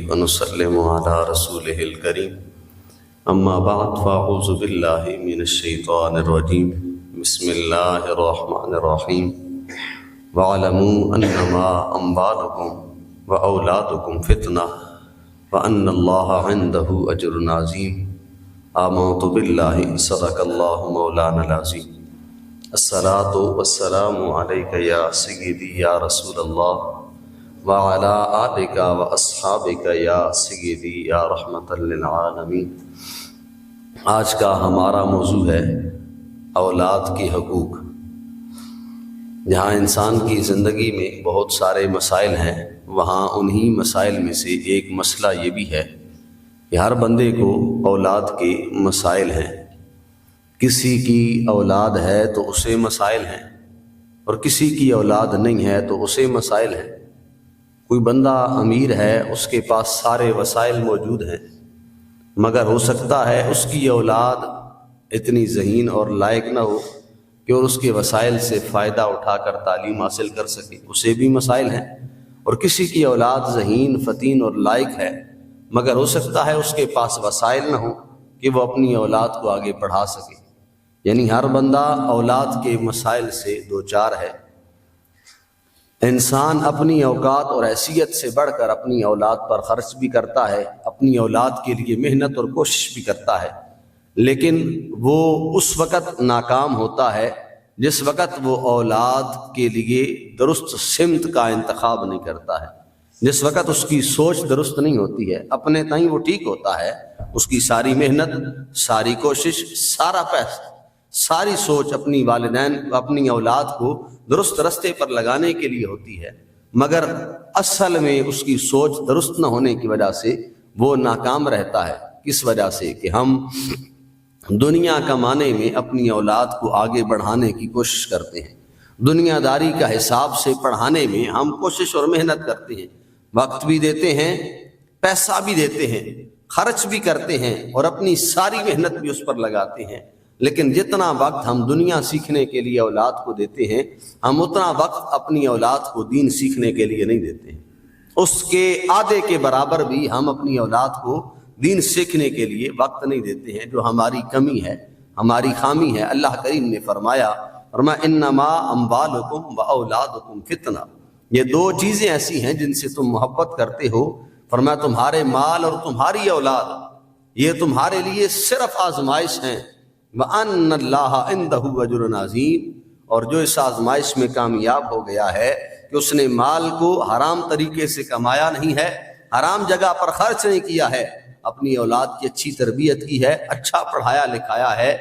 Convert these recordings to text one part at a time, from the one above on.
ونسلم على رسوله الكريم اما بعد فاعوذ بالله من الشيطان الرجيم بسم الله الرحمن الرحيم واعلموا انما اموالكم واولادكم فتنة وان الله عنده اجر عظيم آمنت بالله صدق الله مولانا العظيم الصلاة والسلام عليك يا سيدي يا رسول الله وعلى آلك واصحابك یا سیدی یا رحمت للعالمین۔ آج کا ہمارا موضوع ہے اولاد کے حقوق۔ جہاں انسان کی زندگی میں بہت سارے مسائل ہیں، وہاں انہی مسائل میں سے ایک مسئلہ یہ بھی ہے کہ ہر بندے کو اولاد کے مسائل ہیں۔ کسی کی اولاد ہے تو اسے مسائل ہیں، اور کسی کی اولاد نہیں ہے تو اسے مسائل ہیں۔ کوئی بندہ امیر ہے، اس کے پاس سارے وسائل موجود ہیں، مگر ہو سکتا ہے اس کی اولاد اتنی ذہین اور لائق نہ ہو کہ اور اس کے وسائل سے فائدہ اٹھا کر تعلیم حاصل کر سکے، اسے بھی مسائل ہیں۔ اور کسی کی اولاد ذہین، فطین اور لائق ہے، مگر ہو سکتا ہے اس کے پاس وسائل نہ ہو کہ وہ اپنی اولاد کو آگے بڑھا سکے۔ یعنی ہر بندہ اولاد کے مسائل سے دوچار ہے۔ انسان اپنی اوقات اور حیثیت سے بڑھ کر اپنی اولاد پر خرچ بھی کرتا ہے، اپنی اولاد کے لیے محنت اور کوشش بھی کرتا ہے، لیکن وہ اس وقت ناکام ہوتا ہے جس وقت وہ اولاد کے لیے درست سمت کا انتخاب نہیں کرتا ہے، جس وقت اس کی سوچ درست نہیں ہوتی ہے۔ اپنے تئیں وہ ٹھیک ہوتا ہے، اس کی ساری محنت، ساری کوشش، سارا پیسہ، ساری سوچ اپنی والدین، اپنی اولاد کو درست رستے پر لگانے کے لیے ہوتی ہے، مگر اصل میں اس کی سوچ درست نہ ہونے کی وجہ سے وہ ناکام رہتا ہے۔ کس وجہ سے؟ کہ ہم دنیا کمانے میں اپنی اولاد کو آگے بڑھانے کی کوشش کرتے ہیں، دنیا داری کا حساب سے پڑھانے میں ہم کوشش اور محنت کرتے ہیں، وقت بھی دیتے ہیں، پیسہ بھی دیتے ہیں، خرچ بھی کرتے ہیں اور اپنی ساری محنت بھی اس پر لگاتے ہیں، لیکن جتنا وقت ہم دنیا سیکھنے کے لیے اولاد کو دیتے ہیں، ہم اتنا وقت اپنی اولاد کو دین سیکھنے کے لیے نہیں دیتے ہیں۔ اس کے آدھے کے برابر بھی ہم اپنی اولاد کو دین سیکھنے کے لیے وقت نہیں دیتے ہیں، جو ہماری کمی ہے، ہماری خامی ہے۔ اللہ کریم نے فرمایا انما اموالکم و اولادکم فتنہ، یہ دو چیزیں ایسی ہیں جن سے تم محبت کرتے ہو۔ فرمایا تمہارے مال اور تمہاری اولاد یہ تمہارے لیے صرف آزمائش ہیں۔ وَأَنَّ اللَّهَ عِندَهُ أَجْرٌ عَظِيمٌ، اور جو اس آزمائش میں کامیاب ہو گیا ہے کہ اس نے مال کو حرام طریقے سے کمایا نہیں ہے، حرام جگہ پر خرچ نہیں کیا ہے، اپنی اولاد کی اچھی تربیت کی ہے، اچھا پڑھایا لکھایا ہے،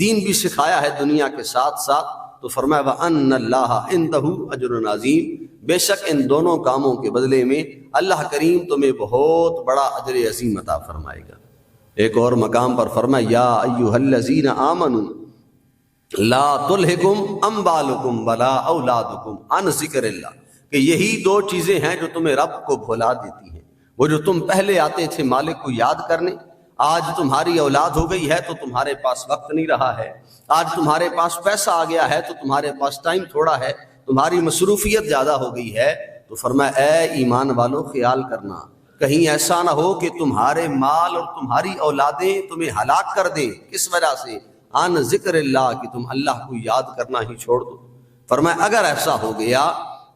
دین بھی سکھایا ہے دنیا کے ساتھ ساتھ، تو فرمایا وَأَنَّ اللَّهَ عِندَهُ أَجْرٌ عَظِيمٌ، بے شک ان دونوں کاموں کے بدلے میں اللہ کریم تمہیں بہت بڑا اجر عظیم عطا فرمائے گا۔ ایک اور مقام پر فرمایا یا ایھا الذین آمنوا لا تلھکم اموالکم ولا اولادکم عن ذکر اللہ، کہ یہی دو چیزیں ہیں جو تمہیں رب کو بھلا دیتی ہیں۔ وہ جو تم پہلے آتے تھے مالک کو یاد کرنے، آج تمہاری اولاد ہو گئی ہے تو تمہارے پاس وقت نہیں رہا ہے، آج تمہارے پاس پیسہ آ گیا ہے تو تمہارے پاس ٹائم تھوڑا ہے، تمہاری مصروفیت زیادہ ہو گئی ہے، تو فرمایا اے ایمان والو خیال کرنا، کہیں ایسا نہ ہو کہ تمہارے مال اور تمہاری اولادیں تمہیں ہلاک کر دیں۔ کس وجہ سے؟ عن ذکر اللہ، کہ تم اللہ کو یاد کرنا ہی چھوڑ دو۔ فرمایا اگر ایسا ہو گیا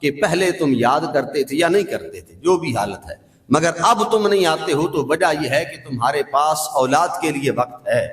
کہ پہلے تم یاد کرتے تھے یا نہیں کرتے تھے، جو بھی حالت ہے، مگر اب تم نہیں آتے ہو، تو وجہ یہ ہے کہ تمہارے پاس اولاد کے لیے وقت ہے،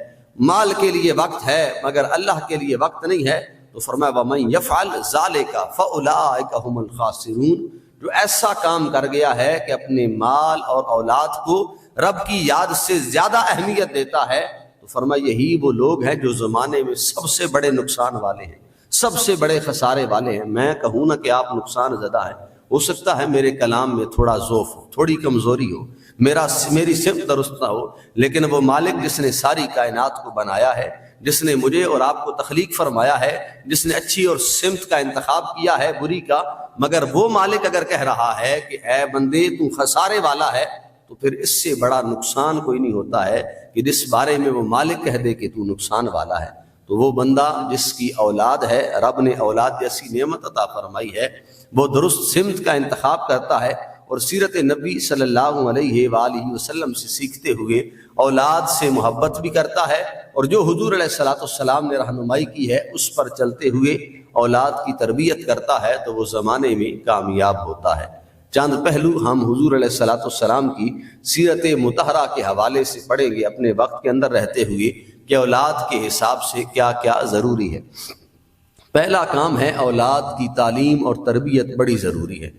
مال کے لیے وقت ہے، مگر اللہ کے لیے وقت نہیں ہے۔ تو فرمایا وَمَن يَفْعَلْ ذَلِكَ فَأُولَٰئِكَ هُمُ الْخَاسِرُونَ، جو ایسا کام کر گیا ہے کہ اپنے مال اور اولاد کو رب کی یاد سے زیادہ اہمیت دیتا ہے، تو فرمایا یہی وہ لوگ ہیں جو زمانے میں سب سے بڑے نقصان والے ہیں، سب سے بڑے خسارے والے ہیں۔ میں کہوں نہ کہ آپ نقصان زدہ ہیں، ہو سکتا ہے میرے کلام میں تھوڑا ضعف ہو، تھوڑی کمزوری ہو، میری سمت درست نہ ہو، لیکن وہ مالک جس نے ساری کائنات کو بنایا ہے، جس نے مجھے اور آپ کو تخلیق فرمایا ہے، جس نے اچھی اور سمت کا انتخاب کیا ہے بری کا، مگر وہ مالک اگر کہہ رہا ہے کہ اے بندے تو خسارے والا ہے، تو پھر اس سے بڑا نقصان کوئی نہیں ہوتا ہے کہ جس بارے میں وہ مالک کہہ دے کہ تو نقصان والا ہے۔ تو وہ بندہ جس کی اولاد ہے، رب نے اولاد جیسی نعمت عطا فرمائی ہے، وہ درست سمت کا انتخاب کرتا ہے اور سیرت نبی صلی اللہ علیہ وآلہ وسلم سے سیکھتے ہوئے اولاد سے محبت بھی کرتا ہے، اور جو حضور علیہ الصلوۃ والسلام نے رہنمائی کی ہے اس پر چلتے ہوئے اولاد کی تربیت کرتا ہے تو وہ زمانے میں کامیاب ہوتا ہے۔ چند پہلو ہم حضور علیہ الصلوۃ والسلام کی سیرت مطہرہ کے حوالے سے پڑھیں گے اپنے وقت کے اندر رہتے ہوئے کہ اولاد کے حساب سے کیا کیا ضروری ہے۔ پہلا کام ہے اولاد کی تعلیم اور تربیت بڑی ضروری ہے۔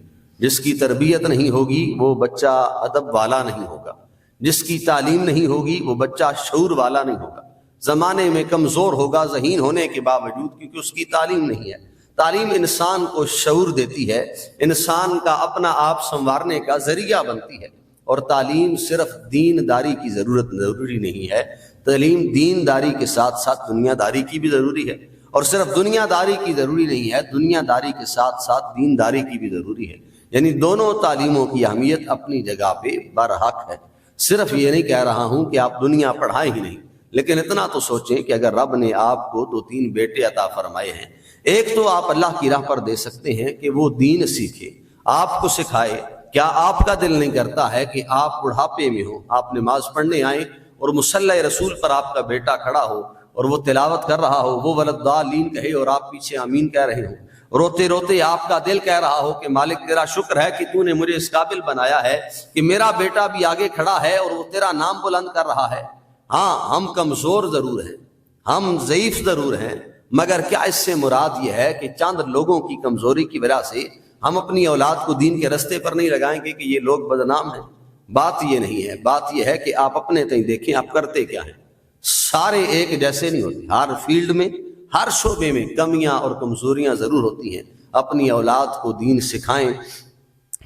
جس کی تربیت نہیں ہوگی وہ بچہ ادب والا نہیں ہوگا، جس کی تعلیم نہیں ہوگی وہ بچہ شعور والا نہیں ہوگا، زمانے میں کمزور ہوگا ذہین ہونے کے باوجود، کیونکہ اس کی تعلیم نہیں ہے۔ تعلیم انسان کو شعور دیتی ہے، انسان کا اپنا آپ سنوارنے کا ذریعہ بنتی ہے، اور تعلیم صرف دین داری کی ضروری نہیں ہے، تعلیم دین داری کے ساتھ ساتھ دنیا داری کی بھی ضروری ہے، اور صرف دنیا داری کی ضروری نہیں ہے، دنیا داری کے ساتھ ساتھ دین داری کی بھی ضروری ہے۔ یعنی دونوں تعلیموں کی اہمیت اپنی جگہ پہ برحق ہے۔ صرف یہ نہیں کہہ رہا ہوں کہ آپ دنیا پڑھائیں ہی نہیں، لیکن اتنا تو سوچیں کہ اگر رب نے آپ کو 2-3 بیٹے عطا فرمائے ہیں، ایک تو آپ اللہ کی راہ پر دے سکتے ہیں کہ وہ دین سیکھے، آپ کو سکھائے۔ کیا آپ کا دل نہیں کرتا ہے کہ آپ بڑھاپے میں ہو، آپ نماز پڑھنے آئیں اور مصلی رسول پر آپ کا بیٹا کھڑا ہو اور وہ تلاوت کر رہا ہو، وہ ولدالین کہے اور آپ پیچھے آمین کہہ رہے ہوں، روتے روتے آپ کا دل کہہ رہا ہو کہ مالک تیرا شکر ہے کہ تو نے مجھے اس قابل بنایا ہے کہ میرا بیٹا بھی آگے کھڑا ہے اور وہ تیرا نام بلند کر رہا ہے۔ ہاں، ہم کمزور ضرور ہیں، ہم ضعیف ضرور ہیں، مگر کیا اس سے مراد یہ ہے کہ چند لوگوں کی کمزوری کی وجہ سے ہم اپنی اولاد کو دین کے رستے پر نہیں لگائیں گے کہ یہ لوگ بدنام ہیں؟ بات یہ نہیں ہے، بات یہ ہے کہ آپ اپنے تئیں دیکھیں آپ کرتے کیا ہیں۔ سارے ایک جیسے نہیں ہوتے، ہر فیلڈ میں، ہر شعبے میں کمیاں اور کمزوریاں ضرور ہوتی ہیں۔ اپنی اولاد کو دین سکھائیں۔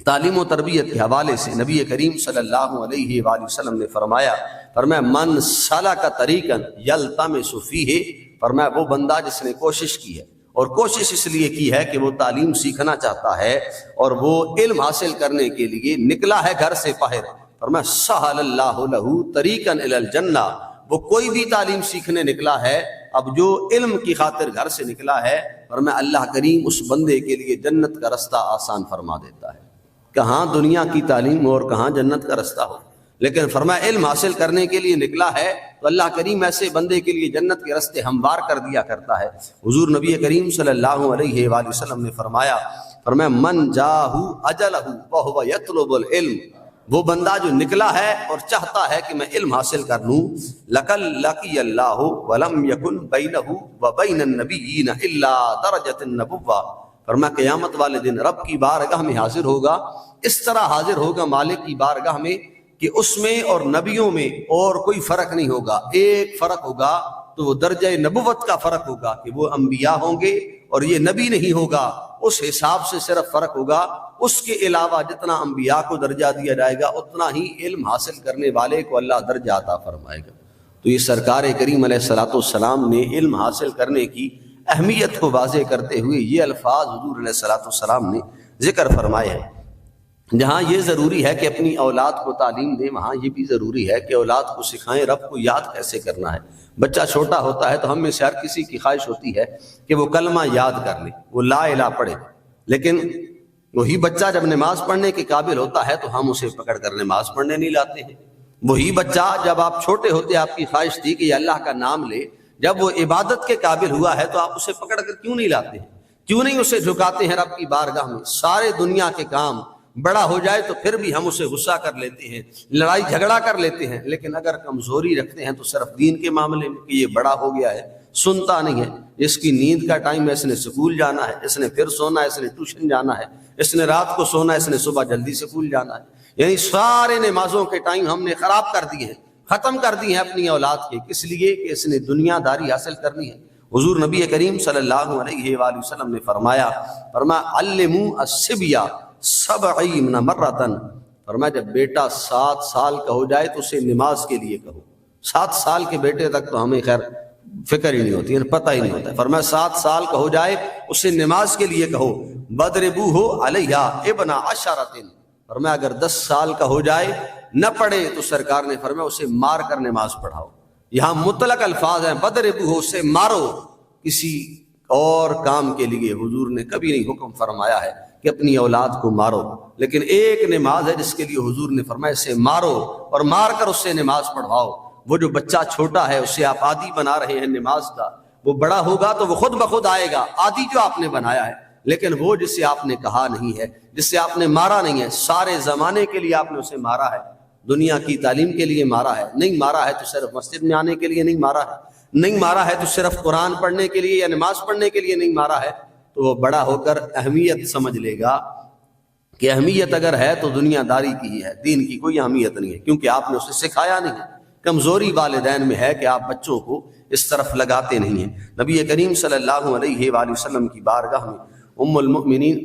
تعلیم و تربیت کے حوالے سے نبی کریم صلی اللہ علیہ وآلہ وسلم نے فرمایا من سلک طریقا یلتمس فیہ، فرمایا وہ بندہ جس نے کوشش کی ہے، اور کوشش اس لیے کی ہے کہ وہ تعلیم سیکھنا چاہتا ہے اور وہ علم حاصل کرنے کے لیے نکلا ہے گھر سے باہر، فرمایا سہل اللہ لہ طریقا الی الجنہ، وہ کوئی بھی تعلیم سیکھنے نکلا ہے، اب جو علم کی خاطر گھر سے نکلا ہے، فرمایا اللہ کریم اس بندے کے لیے جنت کا رستہ آسان فرما دیتا ہے۔ کہاں دنیا کی تعلیم اور کہاں جنت کا رستہ ہو، لیکن فرمایا علم حاصل کرنے کے لیے نکلا ہے تو اللہ کریم ایسے بندے کے لیے جنت کے رستے ہموار کر دیا کرتا ہے۔ حضور نبی کریم صلی اللہ علیہ وآلہ وسلم نے فرمایا من جاہ اجلہ وہو یطلب العلم، وہ بندہ جو نکلا ہے اور چاہتا ہے کہ میں علم حاصل کر لوں، لقی اللہ ولم یکن بینہ وبین النبیین الا درجۃ النبوہ، فرمایا قیامت والے دن رب کی بارگاہ میں حاضر ہوگا، اس طرح حاضر ہوگا مالک کی بارگاہ میں کہ اس میں اور نبیوں میں اور کوئی فرق نہیں ہوگا، ایک فرق ہوگا تو وہ درجہ نبوت کا فرق ہوگا کہ وہ انبیاء ہوں گے اور یہ نبی نہیں ہوگا، اس حساب سے صرف فرق ہوگا۔ اس کے علاوہ جتنا انبیاء کو درجہ دیا جائے گا اتنا ہی علم حاصل کرنے والے کو اللہ درجہ عطا فرمائے گا۔ تو یہ سرکار کریم علیہ الصلوۃ والسلام نے علم حاصل کرنے کی اہمیت کو واضح کرتے ہوئے یہ الفاظ حضور علیہ الصلوۃ والسلام نے ذکر فرمائے ہیں۔ جہاں یہ ضروری ہے کہ اپنی اولاد کو تعلیم دیں، وہاں یہ بھی ضروری ہے کہ اولاد کو سکھائیں رب کو یاد کیسے کرنا ہے۔ بچہ چھوٹا ہوتا ہے تو ہم میں سے ہر کسی کی خواہش ہوتی ہے کہ وہ کلمہ یاد کر لے، وہ لا الہ پڑھے، لیکن وہی بچہ جب نماز پڑھنے کے قابل ہوتا ہے تو ہم اسے پکڑ کر نماز پڑھنے نہیں لاتے ہیں۔ وہی بچہ جب آپ چھوٹے ہوتے آپ کی خواہش تھی کہ یہ اللہ کا نام لے، جب وہ عبادت کے قابل ہوا ہے تو آپ اسے پکڑ کر کیوں نہیں لاتے ہیں؟ کیوں نہیں اسے جھکاتے ہیں رب کی بارگاہ میں؟ سارے دنیا کے کام بڑا ہو جائے تو پھر بھی ہم اسے غصہ کر لیتے ہیں، لڑائی جھگڑا کر لیتے ہیں، لیکن اگر کمزوری رکھتے ہیں تو صرف دین کے معاملے میں کہ یہ بڑا ہو گیا ہے، سنتا نہیں ہے، اس کی نیند کا ٹائم ہے، اس نے سکول جانا ہے، اس نے پھر سونا ہے، اس نے ٹیوشن جانا ہے، اس نے رات کو سونا ہے، اس نے صبح جلدی سکول جانا ہے۔ یعنی سارے نمازوں کے ٹائم ہم نے خراب کر دیے ہیں، ختم کر دی ہیں اپنی اولاد کے، کس لیے کہ اس نے دنیا داری حاصل کرنی ہے۔ حضور نبی کریم صلی اللہ علیہ وآلہ وسلم نے فرمایا علموا الصبیہ 70 مرۃ، فرمایا جب بیٹا 7 سال کا ہو جائے تو اسے نماز کے لیے کہو۔ 7 سال کے بیٹے تک تو ہمیں خیر فکر ہی نہیں ہوتی ہے، پتہ ہی نہیں ہوتا ہے، فرمایا 7 سال کا ہو جائے اسے نماز کے لیے کہو۔ وَاضْرِبُوهُ عَلَيْهَا ابْنَ 10، فرمایا اگر 10 سال کا ہو جائے نہ پڑھے تو سرکار نے فرمایا اسے مار کر نماز پڑھاؤ۔ یہاں مطلق الفاظ ہیں، وَاضْرِبُوهُ، اسے مارو، کسی اور کام کے لیے حضور نے کبھی نہیں حکم فرمایا ہے کہ اپنی اولاد کو مارو، لیکن ایک نماز ہے جس کے لیے حضور نے فرمایا اسے مارو اور مار کر اس سے نماز پڑھواؤ۔ وہ جو بچہ چھوٹا ہے اسے آپ عادی بنا رہے ہیں نماز کا، وہ بڑا ہوگا تو وہ خود بخود آئے گا، عادی جو آپ نے بنایا ہے۔ لیکن وہ جسے آپ نے کہا نہیں ہے، جس سے آپ نے مارا نہیں ہے، سارے زمانے کے لیے آپ نے اسے مارا ہے، دنیا کی تعلیم کے لیے مارا ہے، نہیں مارا ہے تو صرف مسجد میں آنے کے لیے نہیں مارا ہے، نہیں مارا ہے تو صرف قرآن پڑھنے کے لیے یا نماز پڑھنے کے لیے نہیں مارا ہے، تو وہ بڑا ہو کر اہمیت سمجھ لے گا کہ اہمیت اگر ہے تو دنیا داری کی ہی ہے، دین کی کوئی اہمیت نہیں ہے، کیونکہ آپ نے اسے سکھایا نہیں ہے۔ کمزوری والدین میں ہے کہ آپ بچوں کو اس طرف لگاتے نہیں ہیں۔ نبی کریم صلی اللہ علیہ وآلہ وسلم کی بارگاہ میں ام المؤمنین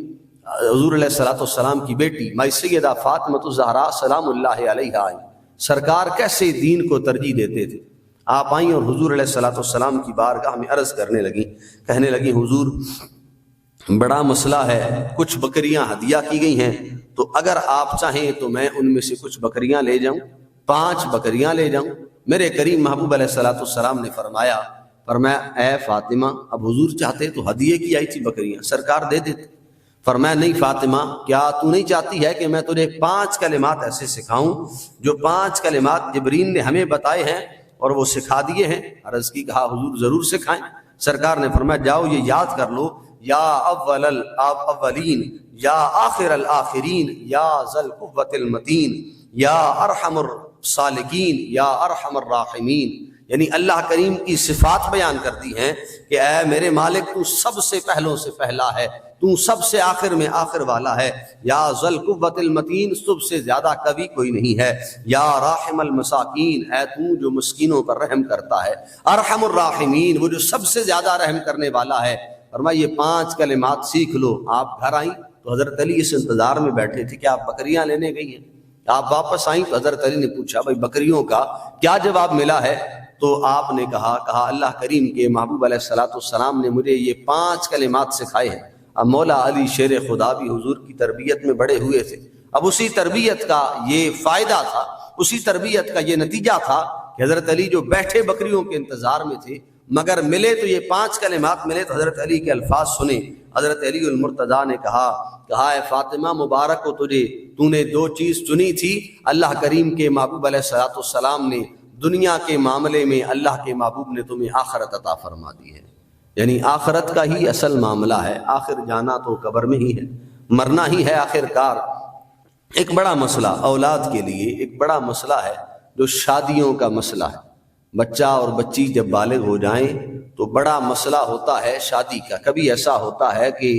حضور علیہ الصلوۃ والسلام کی بیٹی مائی سیدہ فاطمہ الزہرا سلام اللہ علیہا آئیں۔ سرکار کیسے دین کو ترجیح دیتے تھے، آپ آئیں اور حضور علیہ الصلوۃ والسلام کی بارگاہ میں عرض کرنے لگیں، کہنے لگیں حضور بڑا مسئلہ ہے، کچھ بکریاں ہدیہ کی گئی ہیں، تو اگر آپ چاہیں تو میں ان میں سے کچھ بکریاں لے جاؤں، 5 بکریاں لے جاؤں۔ میرے کریم محبوب علیہ الصلوۃ والسلام نے فرمایا اے فاطمہ، اب حضور چاہتے تو ہدیے کی آئی تھی بکریاں، سرکار دے دیتے۔ فرمایا نہیں فاطمہ، کیا تو نہیں چاہتی ہے کہ میں تجھے 5 کلمات ایسے سکھاؤں جو 5 کلمات جبرائیل نے ہمیں بتائے ہیں اور وہ سکھا دیے ہیں؟ عرض کی، کہا حضور ضرور سکھائیں۔ سرکار نے فرمایا جاؤ یہ یاد کر لو، یا اول الاولین، یا آخر الآخرین، یا ذی القوۃ المتین، یا ارحم السالکین، یا ارحم الراحمین۔ یعنی اللہ کریم کی صفات بیان کرتی ہیں کہ اے میرے مالک تو سب سے پہلوں سے پہلا ہے، تو سب سے آخر میں آخر والا ہے، یا ذی القوۃ المتین، سب سے زیادہ قوی کوئی نہیں ہے، یا راحم المساکین، اے تو جو مسکینوں پر رحم کرتا ہے، ارحم الراحمین، وہ جو سب سے زیادہ رحم کرنے والا ہے۔ فرمایا یہ 5 کلمات سیکھ لو۔ آپ گھر آئیں تو حضرت علی اس انتظار میں بیٹھے تھے کہ آپ بکریاں لینے گئی ہیں۔ آپ واپس آئیں تو حضرت علی نے پوچھا بھائی بکریوں کا کیا جواب ملا ہے؟ تو آپ نے کہا اللہ کریم کے محبوب علیہ الصلوۃ والسلام نے مجھے یہ 5 کلمات سکھائے ہیں۔ اب مولا علی شیر خدا بھی حضور کی تربیت میں بڑے ہوئے تھے، اب اسی تربیت کا یہ فائدہ تھا، اسی تربیت کا یہ نتیجہ تھا کہ حضرت علی جو بیٹھے بکریوں کے انتظار میں تھے، مگر ملے تو یہ 5 کلمات ملے، تو حضرت علی کے الفاظ سنے۔ حضرت علی المرتضیٰ نے کہا اے فاطمہ مبارک ہو تجھے، تو نے 2 چیز چنی تھی، اللہ کریم کے محبوب علیہ الصلوۃ والسلام نے دنیا کے معاملے میں اللہ کے محبوب نے تمہیں آخرت عطا فرما دی ہے، یعنی آخرت کا ہی اصل معاملہ ہے، آخر جانا تو قبر میں ہی ہے، مرنا ہی ہے آخر کار۔ ایک بڑا مسئلہ اولاد کے لیے ایک بڑا مسئلہ ہے جو شادیوں کا مسئلہ ہے۔ بچہ اور بچی جب بالغ ہو جائیں تو بڑا مسئلہ ہوتا ہے شادی کا۔ کبھی ایسا ہوتا ہے کہ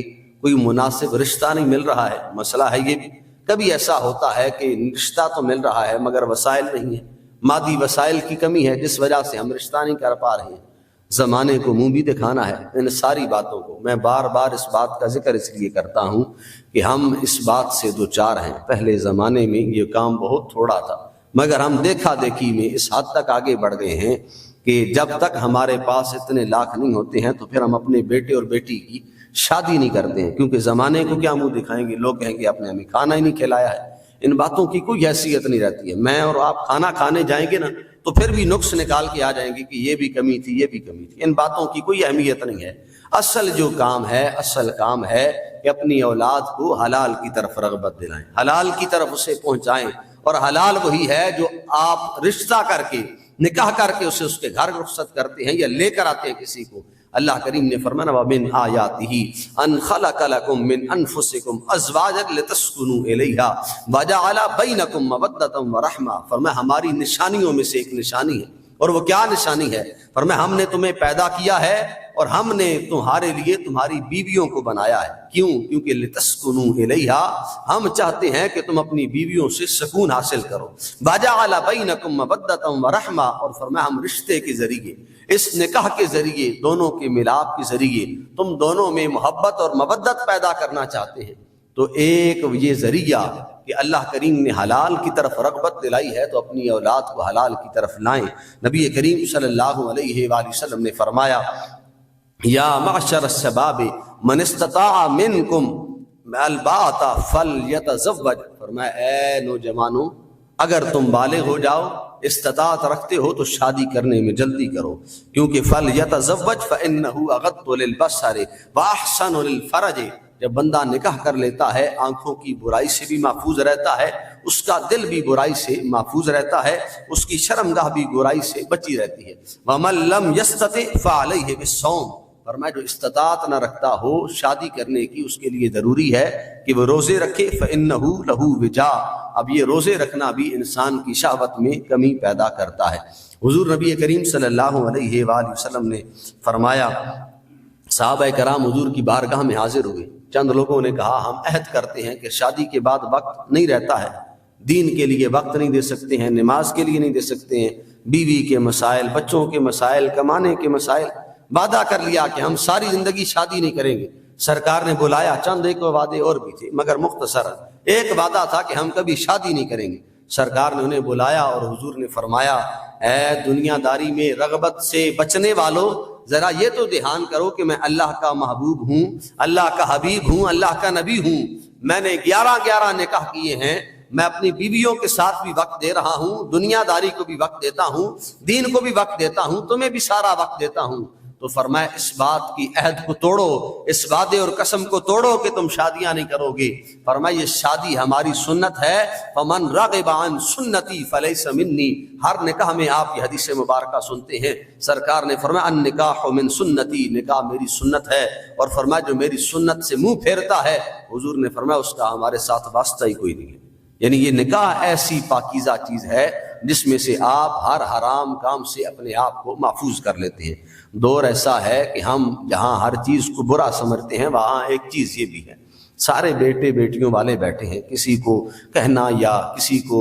کوئی مناسب رشتہ نہیں مل رہا ہے، مسئلہ ہے یہ بھی۔ کبھی ایسا ہوتا ہے کہ رشتہ تو مل رہا ہے مگر وسائل نہیں ہے، مادی وسائل کی کمی ہے جس وجہ سے ہم رشتہ نہیں کر پا رہے ہیں۔ زمانے کو منہ بھی دکھانا ہے۔ ان ساری باتوں کو میں بار بار اس بات کا ذکر اس لیے کرتا ہوں کہ ہم اس بات سے دوچار ہیں۔ پہلے زمانے میں یہ کام بہت تھوڑا تھا، مگر ہم دیکھا دیکھی میں اس حد تک آگے بڑھ گئے ہیں کہ جب تک ہمارے پاس اتنے لاکھ نہیں ہوتے ہیں تو پھر ہم اپنے بیٹے اور بیٹی کی شادی نہیں کرتے ہیں، کیونکہ زمانے کو کیا منہ دکھائیں گے، لوگ کہیں گے آپ نے ہمیں کھانا ہی نہیں کھلایا ہے۔ ان باتوں کی کوئی حیثیت نہیں رہتی ہے۔ میں اور آپ کھانا کھانے جائیں گے نا تو پھر بھی نقص نکال کے آ جائیں گے کہ یہ بھی کمی تھی، یہ بھی کمی تھی۔ ان باتوں کی کوئی اہمیت نہیں ہے۔ اصل جو کام ہے، اصل کام ہے کہ اپنی اولاد کو حلال کی طرف رغبت دلائیں، حلال کی طرف اسے پہنچائیں، اور حلال وہی ہے جو آپ رشتہ کر کے نکاح کر کے اسے اس کے گھر رخصت کرتے ہیں یا لے کر آتے ہیں کسی کو۔ اللہ کریم نے فرمایا وَمِنْ آيَاتِهِ أَنْ خَلَقَ لَكُم مِّنْ أَنفُسِكُمْ أَزْوَاجًا لِتَسْكُنُوا إِلَيْهَا وَجَعَلَ بَيْنَكُم مَّوَدَّةً وَرَحْمَةً۔ فرمایا ہماری نشانیوں میں سے ایک نشانی ہے، اور وہ کیا نشانی ہے؟ فرمایا ہم نے تمہیں پیدا کیا ہے اور ہم نے تمہارے لیے تمہاری بیویوں کو بنایا ہے۔ کیوں؟ کیونکہ لتسکنوا الیہا، ہم چاہتے ہیں کہ تم اپنی بیویوں سے سکون حاصل کرو۔ وجعل بینکم مودۃ ورحمہ، اور فرمایا ہم رشتے کے ذریعے، اس نکاح کے ذریعے، دونوں کے ملاپ کے ذریعے تم دونوں میں محبت اور مودت پیدا کرنا چاہتے ہیں۔ تو ایک یہ ذریعہ کہ اللہ کریم نے حلال کی طرف رغبت دلائی ہے تو اپنی اولاد کو حلال کی طرف لائیں۔ نبی کریم صلی اللہ علیہ وآلہ وسلم نے فرمایا یا معشر الشباب من استطاع منکم الباءۃ فلیتزوج، فرمایا اے نوجوانوں اگر تم بالغ ہو جاؤ، استطاعت رکھتے ہو تو شادی کرنے میں جلدی کرو، کیونکہ فلیتزوج فانہ اغض للبصر واحسن للفرج، جب بندہ نکاح کر لیتا ہے آنکھوں کی برائی سے بھی محفوظ رہتا ہے، اس کا دل بھی برائی سے محفوظ رہتا ہے، اس کی شرمگاہ بھی برائی سے بچی رہتی ہے۔ وَمَن لَّمْ يَسْتَطِعْ فَعَلَيْهِ بِالصَّوْمِ، فرمایا جو استطاعت نہ رکھتا ہو شادی کرنے کی، اس کے لیے ضروری ہے کہ وہ روزے رکھے۔ فَإِنَّهُ لَهُ وِجَاءٌ، اب یہ روزے رکھنا بھی انسان کی شہوت میں کمی پیدا کرتا ہے۔ حضور نبی کریم صلی اللہ علیہ وآلہ وسلم نے فرمایا، صحابہ کرام حضور کی بارگاہ میں حاضر ہوئے، چند لوگوں نے کہا ہم عہد کرتے ہیں کہ شادی کے بعد وقت نہیں رہتا ہے، دین کے لیے وقت نہیں دے سکتے ہیں، نماز کے لیے نہیں دے سکتے ہیں، بیوی کے مسائل، بچوں کے مسائل، کمانے کے مسائل، وعدہ کر لیا کہ ہم ساری زندگی شادی نہیں کریں گے۔ سرکار نے بلایا، چند ایک وعدے اور بھی تھے مگر مختصر، ایک وعدہ تھا کہ ہم کبھی شادی نہیں کریں گے۔ سرکار نے انہیں بلایا اور حضور نے فرمایا، اے دنیا داری میں رغبت سے بچنے والوں، ذرا یہ تو دھیان کرو کہ میں اللہ کا محبوب ہوں، اللہ کا حبیب ہوں، اللہ کا نبی ہوں، میں نے 11 نکاح کیے ہیں، میں اپنی بیویوں کے ساتھ بھی وقت دے رہا ہوں، دنیا داری کو بھی وقت دیتا ہوں، دین کو بھی وقت دیتا ہوں، تمہیں بھی سارا وقت دیتا ہوں۔ تو فرمایا اس بات کی عہد کو توڑو، اس وعدے اور قسم کو توڑو کہ تم شادیاں نہیں کرو گے۔ فرمایا یہ شادی ہماری سنت ہے، فمن رغب عن سنتی فلیس منی، ہر نکاح میں آپ یہ حدیث مبارکہ سنتے ہیں، سرکار نے فرمایا النکاح من سنتی، نکاح میری سنت ہے، اور فرمایا جو میری سنت سے منہ پھیرتا ہے، حضور نے فرمایا اس کا ہمارے ساتھ واسطہ ہی کوئی نہیں ہے۔ یعنی یہ نکاح ایسی پاکیزہ چیز ہے جس میں سے آپ ہر حرام کام سے اپنے آپ کو محفوظ کر لیتے ہیں۔ دور ایسا ہے کہ ہم جہاں ہر چیز کو برا سمجھتے ہیں وہاں ایک چیز یہ بھی ہے، سارے بیٹے بیٹیوں والے بیٹھے ہیں، کسی کو کہنا یا کسی کو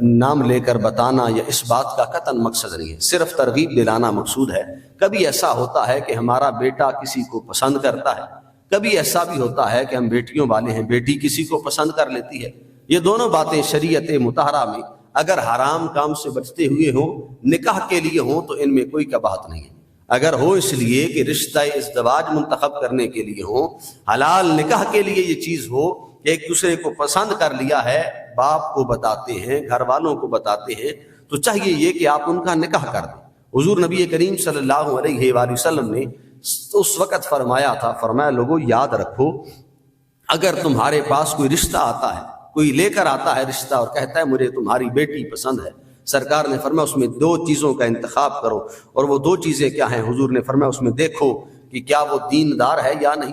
نام لے کر بتانا یا اس بات کا قطعاً مقصد نہیں ہے، صرف ترغیب دلانا مقصود ہے۔ کبھی ایسا ہوتا ہے کہ ہمارا بیٹا کسی کو پسند کرتا ہے، کبھی ایسا بھی ہوتا ہے کہ ہم بیٹیوں والے ہیں، بیٹی کسی کو پسند کر لیتی ہے۔ یہ دونوں باتیں شریعت مطہرہ میں اگر حرام کام سے بچتے ہوئے ہوں، نکاح کے لیے ہوں، تو ان میں کوئی کباہت نہیں ہے۔ اگر ہو اس لیے کہ رشتہ ازدواج منتخب کرنے کے لیے ہو، حلال نکاح کے لیے یہ چیز ہو کہ ایک دوسرے کو پسند کر لیا ہے، باپ کو بتاتے ہیں، گھر والوں کو بتاتے ہیں، تو چاہیے یہ کہ آپ ان کا نکاح کر دیں۔ حضور نبی کریم صلی اللہ علیہ وآلہ وسلم نے اس وقت فرمایا تھا، فرمایا لوگوں یاد رکھو، اگر تمہارے پاس کوئی رشتہ آتا ہے، کوئی لے کر آتا ہے رشتہ اور کہتا ہے مجھے تمہاری بیٹی پسند ہے، سرکار نے فرمایا اس میں 2 چیزوں کا انتخاب کرو، اور وہ 2 چیزیں کیا ہیں؟ حضور نے فرمایا اس میں دیکھو کہ کیا وہ دیندار ہے یا نہیں،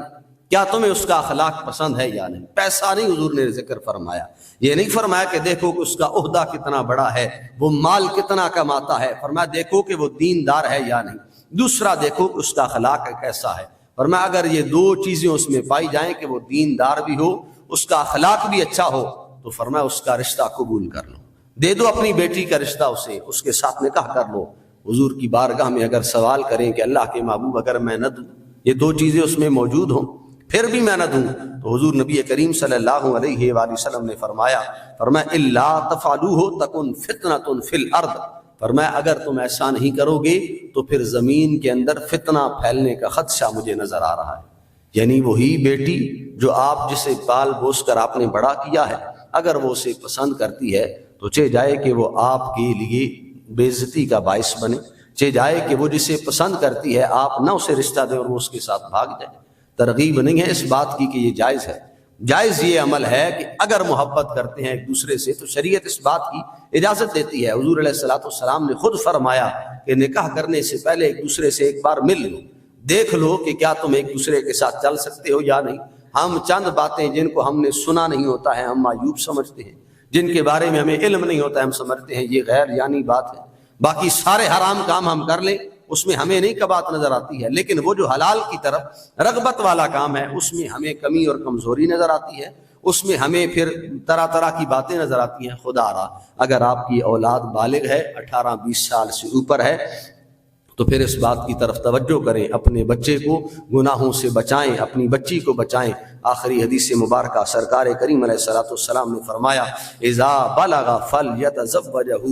کیا تمہیں اس کا اخلاق پسند ہے یا نہیں۔ پیسہ نہیں حضور نے ذکر فرمایا، یہ نہیں فرمایا کہ دیکھو کہ اس کا عہدہ کتنا بڑا ہے، وہ مال کتنا کماتا ہے، فرمایا دیکھو کہ وہ دیندار ہے یا نہیں۔ دوسرا دیکھو کہ اس کا اخلاق کیسا ہے، فرمایا اگر یہ 2 چیزیں اس میں پائی جائیں کہ وہ دیندار بھی ہو، اس کا اخلاق بھی اچھا ہو، تو فرمایا اس کا رشتہ قبول کر لو، دے دو اپنی بیٹی کا رشتہ اسے، اس کے ساتھ نکاح کر لو۔ حضور کی بارگاہ میں اگر سوال کریں کہ اللہ کے محبوب اگر میں نہ دوں، یہ 2 چیزیں اس میں موجود ہوں پھر بھی میں نہ دوں، تو حضور نبی کریم صلی اللہ علیہ وآلہ وسلم نے فرمایا الا تفعلوه تکن فتنۃ فی الارض، فرمایا اگر تم ایسا نہیں کرو گے تو پھر زمین کے اندر فتنہ پھیلنے کا خدشہ مجھے نظر آ رہا ہے۔ یعنی وہی بیٹی جو آپ جسے پال پوس کر آپ نے بڑا کیا ہے، اگر وہ اسے پسند کرتی ہے تو چہ جائے کہ وہ آپ کے لیے بے عزتی کا باعث بنے، چہ جائے کہ وہ جسے پسند کرتی ہے آپ نہ اسے رشتہ دیں اور وہ اس کے ساتھ بھاگ جائے۔ ترغیب نہیں ہے اس بات کی کہ یہ جائز ہے، جائز یہ عمل ہے کہ اگر محبت کرتے ہیں ایک دوسرے سے تو شریعت اس بات کی اجازت دیتی ہے۔ حضور علیہ السلام نے خود فرمایا کہ نکاح کرنے سے پہلے ایک دوسرے سے ایک بار مل لو، دیکھ لو کہ کیا تم ایک دوسرے کے ساتھ چل سکتے ہو یا نہیں۔ ہم چند باتیں جن کو ہم نے سنا نہیں ہوتا ہے ہم معیوب سمجھتے ہیں، جن کے بارے میں ہمیں علم نہیں ہوتا ہے ہم سمجھتے ہیں یہ غیر یعنی بات ہے، باقی سارے حرام کام ہم کر لیں اس میں ہمیں نہیں کباہت نظر آتی ہے، لیکن وہ جو حلال کی طرف رغبت والا کام ہے اس میں ہمیں کمی اور کمزوری نظر آتی ہے، اس میں ہمیں پھر طرح طرح کی باتیں نظر آتی ہیں۔ خدا را اگر آپ کی اولاد بالغ ہے، 18-20 سال سے اوپر ہے، تو پھر اس بات کی طرف توجہ کریں، اپنے بچے کو گناہوں سے بچائیں، اپنی بچی کو بچائیں۔ آخری حدیث مبارکہ سرکار کریم علیہ السلام نے فرمایا اذا بلغ فلیتزوجہ،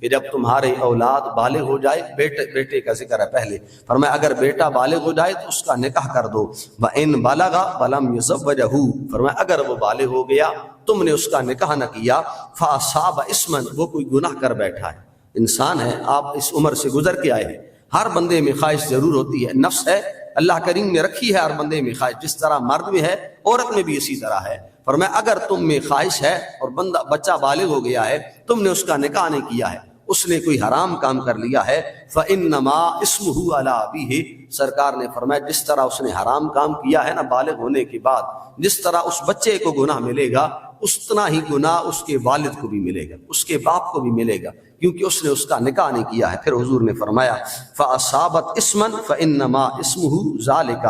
کہ جب تمہارے اولاد بالغ ہو جائے، بیٹے کا ذکر ہے پہلے، فرمایا اگر بیٹا بالغ ہو جائے تو اس کا نکاح کر دو۔ وَإِن بَلَغَ وَلَمْ يُزَوَّجْهُ، فرمایا اگر وہ بالغ ہو گیا تم نے اس کا نکاح نہ کیا، فَأَصَابَ إِثْمًا، وہ کوئی گناہ کر بیٹھا ہے۔ انسان ہے، آپ اس عمر سے گزر کے آئے ہیں، ہر بندے میں خواہش ضرور ہوتی ہے، نفس ہے، اللہ کریم نے رکھی ہے ہر بندے میں خواہش، جس طرح مرد میں ہے عورت میں بھی اسی طرح ہے۔ فرمایا اگر تم میں خواہش ہے اور بچہ بالغ ہو گیا ہے، تم نے اس کا نکاح نہیں کیا ہے، اس نے کوئی حرام کام کر لیا ہے، فَإِنَّمَا اسْمُهُ عَلَىٰ أَبِيهِ، سرکار نے فرمایا جس طرح اس نے حرام کام کیا ہے نا بالغ ہونے کے بعد، جس طرح اس بچے کو گناہ ملے گا اتنا ہی گناہ اس کے والد کو بھی ملے گا، اس کے باپ کو بھی ملے گا، کیونکہ اس نے اس کا نکاح نہیں کیا ہے۔ پھر حضور نے فرمایا فَأَصَابَتْ اسْمًا فَإِنَّمَا اسْمُهُ ذَلِكَ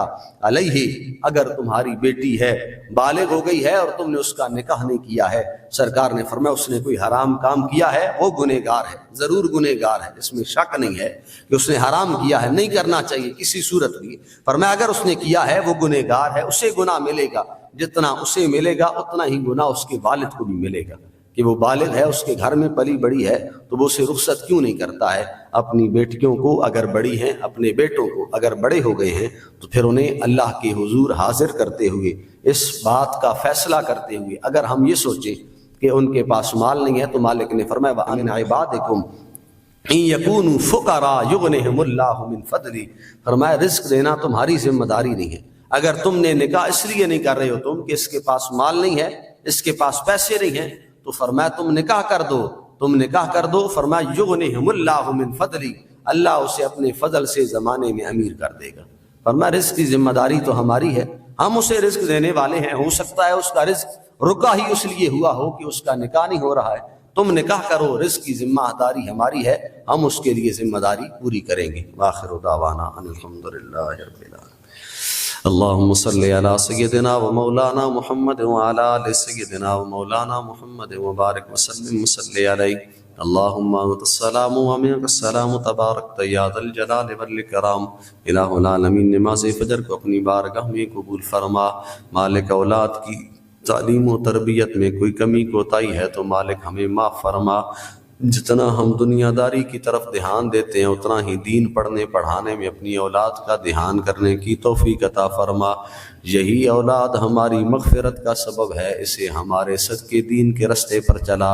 عَلَيْهِ، اگر تمہاری بیٹی ہے بالغ ہو گئی ہے اور تم نے اس کا نکاح نہیں کیا ہے، سرکار نے فرمایا اس نے کوئی حرام کام کیا ہے، وہ گنہگار ہے، ضرور گنہگار ہے، اس میں شک نہیں ہے کہ اس نے حرام کیا ہے، نہیں کرنا چاہیے کسی صورت بھی۔ فرمایا اگر اس نے کیا ہے وہ گنہگار ہے، اسے گناہ ملے گا، جتنا اسے ملے گا اتنا ہی گناہ اس کے والد کو بھی ملے گا، کہ وہ بالغ ہے، اس کے گھر میں پلی بڑی ہے، تو وہ اسے رخصت کیوں نہیں کرتا ہے اپنی بیٹیوں کو اگر بڑی ہیں، اپنے بیٹوں کو اگر بڑے ہو گئے ہیں، تو پھر انہیں اللہ کے حضور حاضر کرتے ہوئے، اس بات کا فیصلہ کرتے ہوئے، اگر ہم یہ سوچیں کہ ان کے پاس مال نہیں ہے، تو مالک نے فرمایا وَأَمِنْ عِبَادِكُمْ إِن يَكُونُوا فُقَرَاءَ يُغْنِهِمُ اللَّهُ مِنْ فَضْلِهِ، فرمایا رزق دینا تمہاری ذمہ داری نہیں ہے۔ اگر تم نے نکاح اس لیے نہیں کر رہے ہو تم کہ اس کے پاس مال نہیں ہے، اس کے پاس پیسے نہیں ہیں، تو فرمایا تم نکاح کر دو، تم نکاح کر دو، فرمایا یغنہم اللہ من فضلی، اللہ اسے اپنے فضل سے زمانے میں امیر کر دے گا۔ فرمایا رزق کی ذمہ داری تو ہماری ہے، ہم اسے رزق دینے والے ہیں، ہو سکتا ہے اس کا رزق رکا ہی اس لیے ہوا ہو کہ اس کا نکاح نہیں ہو رہا ہے، تم نکاح کرو، رزق کی ذمہ داری ہماری ہے، ہم اس کے لیے ذمہ داری پوری کریں گے۔ وآخر دعوانا ان الحمدللہ رب العالمین۔ اللهم صل على سيدنا ومولانا محمد وعلى آل سيدنا ومولانا محمد وبارك وسلم وصل عليه اللهم انت السلام ومنك السلام تبارك يا ذا الجلال والاكرام۔ الہ العالمین نماز فجر کو اپنی بارگاہ میں قبول فرما، مالک اولاد کی تعلیم و تربیت میں کوئی کمی کوتاہی ہے تو مالک ہمیں معاف فرما، جتنا ہم دنیا داری کی طرف دھیان دیتے ہیں اتنا ہی دین پڑھنے پڑھانے میں اپنی اولاد کا دھیان کرنے کی توفیق عطا فرما۔ یہی اولاد ہماری مغفرت کا سبب ہے، اسے ہمارے صدقے دین کے رستے پر چلا،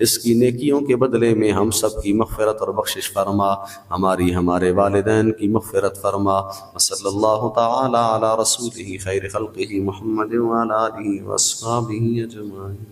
اس کی نیکیوں کے بدلے میں ہم سب کی مغفرت اور بخشش فرما، ہماری ہمارے والدین کی مغفرت فرما۔ وصلی اللہ تعالی علی رسولہ خیر خلقہ محمد وعلی آلہ واصحابہ اجمعین۔